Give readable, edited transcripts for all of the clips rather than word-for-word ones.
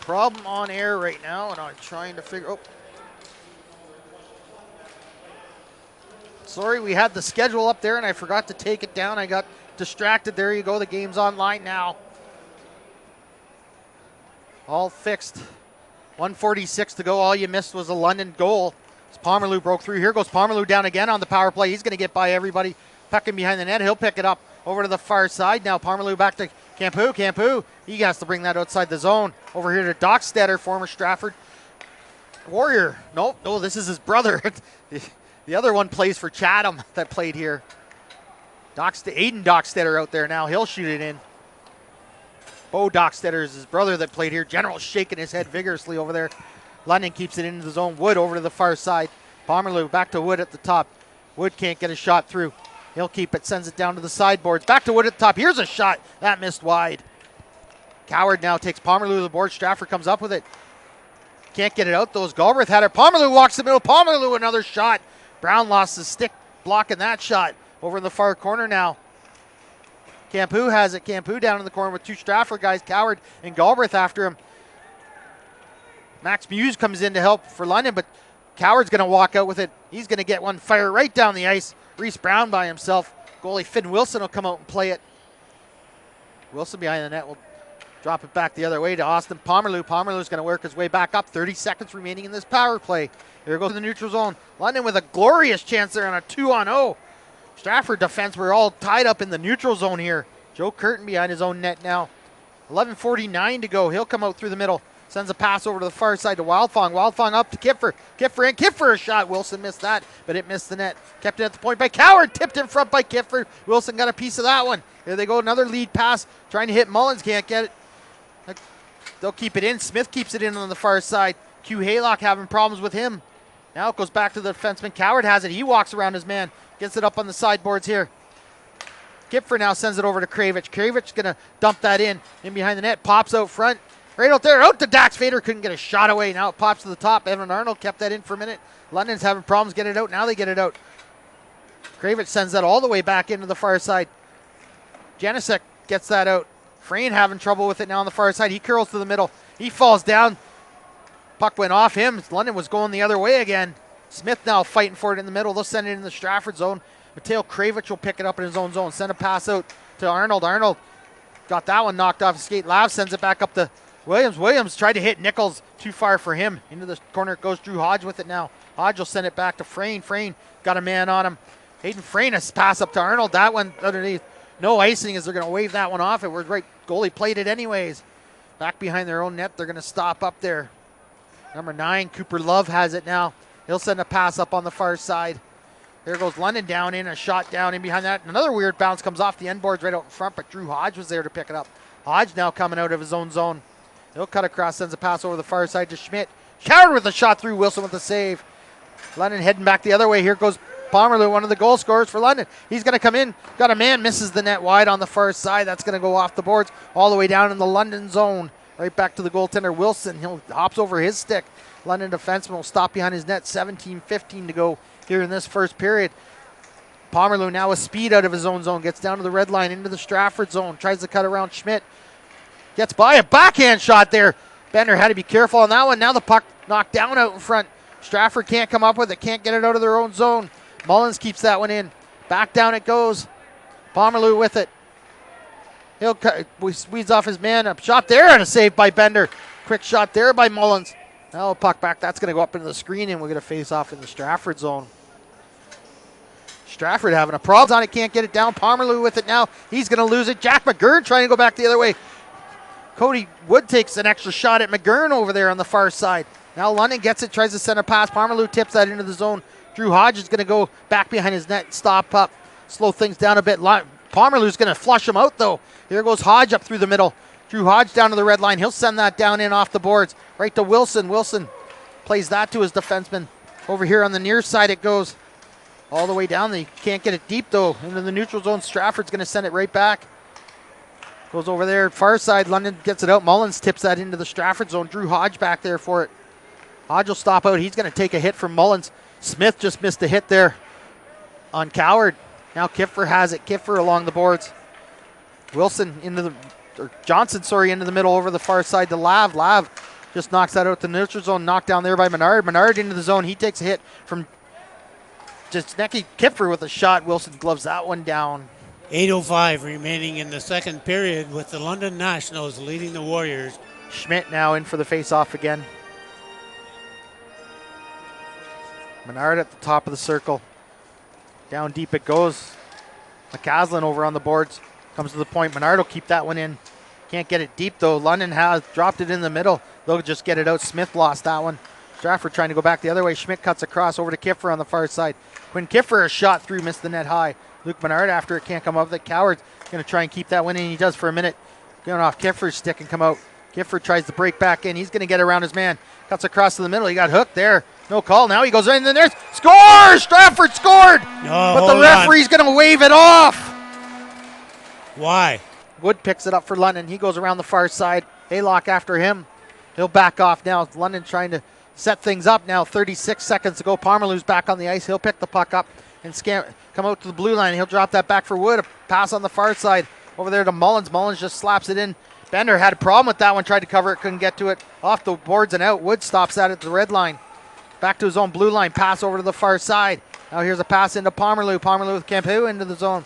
problem on air right now, and I'm trying to figure. Oh, sorry, we had the schedule up there, and I forgot to take it down. I got distracted. There you go. The game's online now. All fixed. 1:46 to go. All you missed was a London goal. As Pomerleau broke through. Here goes Pomerleau down again on the power play. He's going to get by everybody. Pecking behind the net. He'll pick it up over to the far side. Now Pomerleau back to Campu. Campu, he has to bring that outside the zone. Over here to Dockstetter, former Stratford Warrior. No, this is his brother. The other one plays for Chatham that played here. Aiden Dockstetter out there now. He'll shoot it in. Bo Dockstetter is his brother that played here. General shaking his head vigorously over there. London keeps it into the zone. Wood over to the far side. Pomerleau back to Wood at the top. Wood can't get a shot through. He'll keep it, sends it down to the sideboards. Back to Wood at the top. Here's a shot. That missed wide. Coward now takes Pomerleau to the board. Stratford comes up with it. Can't get it out. Those Galbraith had it. Pomerleau walks the middle. Pomerleau another shot. Brown lost his stick blocking that shot. Over in the far corner now. Campu has it. Campu down in the corner with two Stratford guys. Coward and Galbraith after him. Max Muse comes in to help for London, but Coward's going to walk out with it. He's going to get one fire right down the ice. Reese Brown by himself. Goalie Finn Wilson will come out and play it. Wilson behind the net will drop it back the other way to Austin Pomerleau. Pomerleau's going to work his way back up. 30 seconds remaining in this power play. Here goes the neutral zone. London with a glorious chance there on a 2-on-0. Stratford defense, we're all tied up in the neutral zone here. Joe Curtin behind his own net now. 11:49 to go. He'll come out through the middle. Sends a pass over to the far side to Wildfong. Wildfong up to Kipfer. Kipfer in. Kipfer a shot. Wilson missed that, but it missed the net. Kept it at the point by Coward. Tipped in front by Kipfer. Wilson got a piece of that one. Here they go. Another lead pass. Trying to hit Mullins. Can't get it. They'll keep it in. Smith keeps it in on the far side. Q Haylock having problems with him. Now it goes back to the defenseman. Coward has it. He walks around his man. Gets it up on the sideboards here. Kipfer now sends it over to Kravich. Kravich's going to dump that in behind the net. Pops out front. Right out there. Out to Dax Fader. Couldn't get a shot away. Now it pops to the top. Evan Arnold kept that in for a minute. London's having problems getting it out. Now they get it out. Kravich sends that all the way back into the far side. Janicek gets that out. Frayne having trouble with it now on the far side. He curls to the middle. He falls down. Puck went off him. London was going the other way again. Smith now fighting for it in the middle. They'll send it in the Stratford zone. Mateo Kravich will pick it up in his own zone. Send a pass out to Arnold. Arnold got that one knocked off his skate. Lav sends it back up to Williams. Williams tried to hit Nichols. Too far for him. Into the corner it goes. Drew Hodge with it now. Hodge will send it back to Frayne. Frayne got a man on him. Hayden Frayne has pass up to Arnold. That one underneath. No icing as they're going to wave that one off. It was right. Goalie played it anyways. Back behind their own net. They're going to stop up there. Number 9, Cooper Love has it now. He'll send a pass up on the far side. There goes London down in, a shot down in behind that. Another weird bounce comes off the end boards right out in front, but Drew Hodge was there to pick it up. Hodge now coming out of his own zone. He'll cut across, sends a pass over the far side to Schmidt. Coward with a shot through, Wilson with the save. London heading back the other way. Here goes Pomerleau, one of the goal scorers for London. He's going to come in, got a man, misses the net wide on the far side. That's going to go off the boards all the way down in the London zone. Right back to the goaltender, Wilson. He'll hops over his stick. London defenseman will stop behind his net. 17:15 to go here in this first period. Pomerleau now with speed out of his own zone. Gets down to the red line into the Stratford zone. Tries to cut around Schmidt. Gets by a backhand shot there. Bender had to be careful on that one. Now the puck knocked down out in front. Stratford can't come up with it. Can't get it out of their own zone. Mullins keeps that one in. Back down it goes. Pomerleau with it. He'll squeeze off his man. A shot there and a save by Bender. Quick shot there by Mullins. Now puck back. That's going to go up into the screen and we're going to face off in the Stratford zone. Stratford having a problem on it. Can't get it down. Pomerleau with it now. He's going to lose it. Jack McGurn trying to go back the other way. Cody Wood takes an extra shot at McGurn over there on the far side. Now London gets it. Tries to send a pass. Pomerleau tips that into the zone. Drew Hodge is going to go back behind his net. Stop up. Slow things down a bit. Pomerleu's going to flush him out though. Here goes Hodge up through the middle. Drew Hodge down to the red line. He'll send that down in off the boards. Right to Wilson. Wilson plays that to his defenseman. Over here on the near side it goes. All the way down. They can't get it deep though. Into the neutral zone. Stratford's going to send it right back. Goes over there. Far side. London gets it out. Mullins tips that into the Stratford zone. Drew Hodge back there for it. Hodge will stop out. He's going to take a hit from Mullins. Smith just missed a hit there on Coward. Now Kiffer has it. Kiffer along the boards. Wilson into the, or Johnson, sorry, into the middle over the far side to Lav. Lav Just knocks that out the neutral zone. Knocked down there by Menard. Menard into the zone. He takes a hit from Jasnecki. Kipfer with a shot. Wilson gloves that one down. 8:05 remaining in the second period with the London Nationals leading the Warriors. Schmidt now in for the face-off again. Menard at the top of the circle. Down deep it goes. McCaslin over on the boards. Comes to the point. Menard will keep that one in. Can't get it deep though. London has dropped it in the middle. They'll just get it out. Smith lost that one. Stratford trying to go back the other way. Schmidt cuts across over to Kiffer on the far side. Quinn Kiffer, a shot through, missed the net high. Luke Menard after it, can't come up with it. Coward's going to try and keep that one in. He does for a minute. Going off Kiffer's stick and come out. Kiffer tries to break back in. He's going to get around his man. Cuts across to the middle. He got hooked there. No call. Now he goes right in the net. Score! Stratford scored! But the referee's going to wave it off. Why? Wood picks it up for London. He goes around the far side. Haylock after him. He'll back off now. London trying to set things up now. 36 seconds to go. Parmalou's back on the ice. He'll pick the puck up and come out to the blue line. He'll drop that back for Wood. A pass on the far side over there to Mullins. Mullins just slaps it in. Bender had a problem with that one. Tried to cover it. Couldn't get to it. Off the boards and out. Wood stops that at the red line. Back to his own blue line. Pass over to the far side. Now here's a pass into Parmalou. Parmalou with Campu into the zone.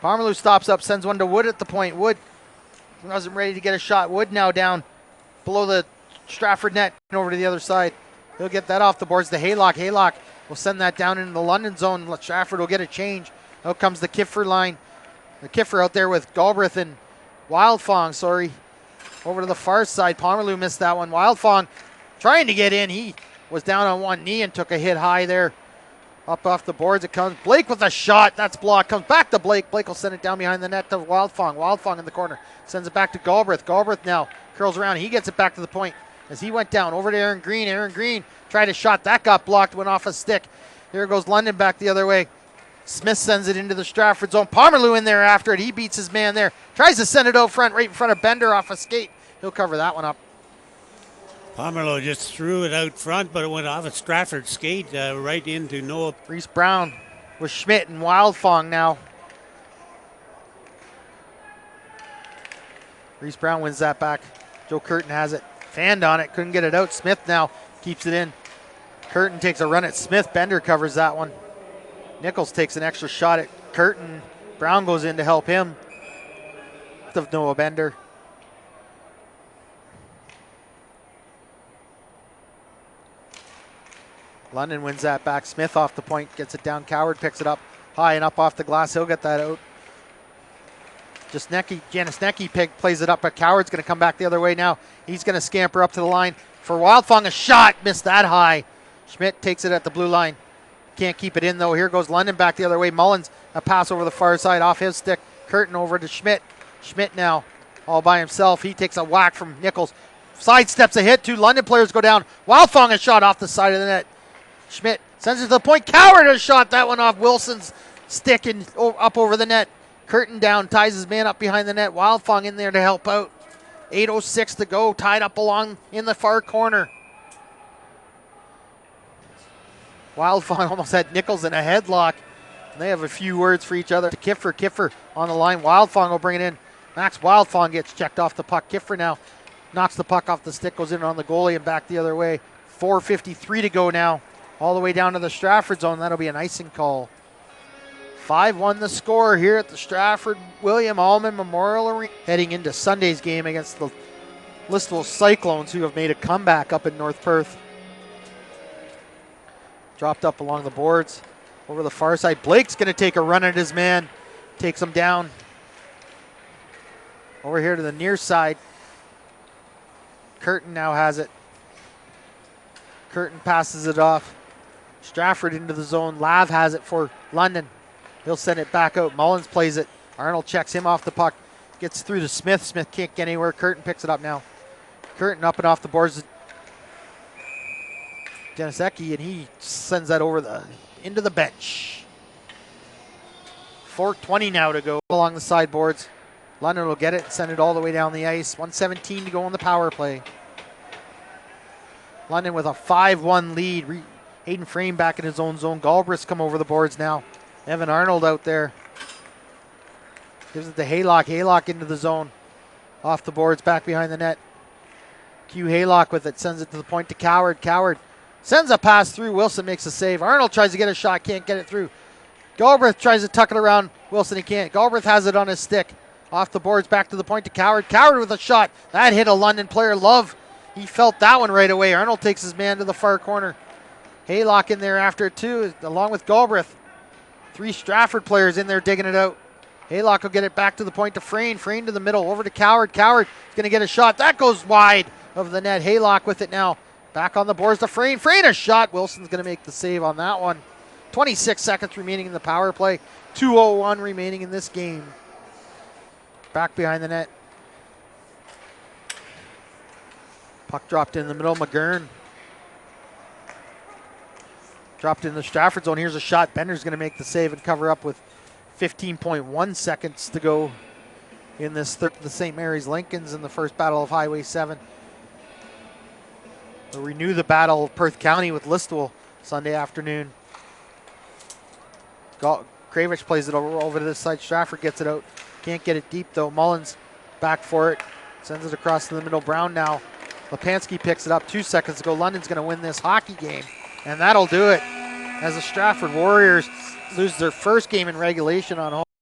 Parmalou stops up. Sends one to Wood at the point. Wood wasn't ready to get a shot. Wood now down below the Stratford net and over to the other side. He'll get that off the boards to Haylock. Haylock will send that down into the London zone. Stratford will get a change. Out comes the Kiffer line. The Kiffer out there with Galbraith and Wildfong, sorry. Over to the far side. Parmalou missed that one. Wildfong trying to get in. He was down on one knee and took a hit high there. Up off the boards it comes. Blake with a shot. That's blocked. Comes back to Blake. Blake will send it down behind the net to Wildfong. Wildfong in the corner. Sends it back to Galbraith. Galbraith now curls around. He gets it back to the point as he went down. Over to Aaron Green. Aaron Green tried a shot. That got blocked. Went off a stick. Here goes London back the other way. Smith sends it into the Stratford zone. Parmalou in there after it. He beats his man there. Tries to send it out front, right in front of Bender off a skate. He'll cover that one up. Pomerleau just threw it out front, but it went off a Stratford skate right into Noah. Reese Brown with Schmidt and Wildfong now. Reese Brown wins that back. Joe Curtin has it. Fanned on it. Couldn't get it out. Smith now keeps it in. Curtin takes a run at Smith. Bender covers that one. Nichols takes an extra shot at Curtin. Brown goes in to help him. Of Noah Bender. London wins that back. Smith off the point, gets it down. Coward picks it up high and up off the glass. He'll get that out. Janisnecki plays it up, but Coward's going to come back the other way now. He's going to scamper up to the line for Wildfong. A shot, missed that high. Schmidt takes it at the blue line. Can't keep it in though. Here goes London back the other way. Mullins, a pass over the far side off his stick. Curtin over to Schmidt. Schmidt now all by himself. He takes a whack from Nichols. Sidesteps a hit. Two London players go down. Wildfong a shot off the side of the net. Schmidt sends it to the point. Coward has shot that one off Wilson's stick and up over the net. Curtin down, ties his man up behind the net. Wildfong in there to help out. 8:06 to go, tied up along in the far corner. Wildfong almost had Nichols in a headlock. They have a few words for each other. Kiffer, Kiffer on the line. Wildfong will bring it in. Max Wildfong gets checked off the puck. Kiffer now knocks the puck off the stick, goes in on the goalie and back the other way. 4:53 to go now. All the way down to the Stratford zone. That'll be an icing call. 5-1 the score here at the Stratford William Allman Memorial Arena. Heading into Sunday's game against the Listowel Cyclones, who have made a comeback up in North Perth. Dropped up along the boards. Over the far side. Blake's going to take a run at his man. Takes him down. Over here to the near side. Curtin now has it. Curtin passes it off. Stratford into the zone. Lav has it for London. He'll send it back out. Mullins plays it. Arnold checks him off the puck. Gets through to Smith. Smith can't get anywhere. Curtin picks it up now. Curtin up and off the boards. Janisecki, and he sends that over into the bench. 4:20 now to go along the sideboards. London will get it and send it all the way down the ice. 1:17 to go on the power play. London with a 5-1 lead. Hayden Frame back in his own zone. Galbraith's come over the boards now. Evan Arnold out there. Gives it to Haylock. Haylock into the zone. Off the boards, back behind the net. Hugh Haylock with it, sends it to the point to Coward. Coward sends a pass through. Wilson makes a save. Arnold tries to get a shot, can't get it through. Galbraith tries to tuck it around Wilson, he can't. Galbraith has it on his stick. Off the boards, back to the point to Coward. Coward with a shot. That hit a London player. Love, he felt that one right away. Arnold takes his man to the far corner. Haylock in there after it too, along with Galbraith. 3 Stratford players in there digging it out. Haylock will get it back to the point to Frayne. Frayne to the middle, over to Coward. Coward is going to get a shot. That goes wide of the net. Haylock with it now. Back on the boards to Frayne. Frayne a shot. Wilson's going to make the save on that one. 26 seconds remaining in the power play. 2:01 remaining in this game. Back behind the net. Puck dropped in the middle. McGurn. Dropped in the Stratford zone. Here's a shot. Bender's going to make the save and cover up with 15.1 seconds to go in this the St. Mary's Lincolns in the first battle of Highway 7. We'll renew the battle of Perth County with Listowel Sunday afternoon. Kravich plays it over to this side. Stratford gets it out. Can't get it deep though. Mullins back for it. Sends it across to the middle. Brown now. Lepansky picks it up 2 seconds to go. London's going to win this hockey game. And that'll do it as the Stratford Warriors lose their first game in regulation on home.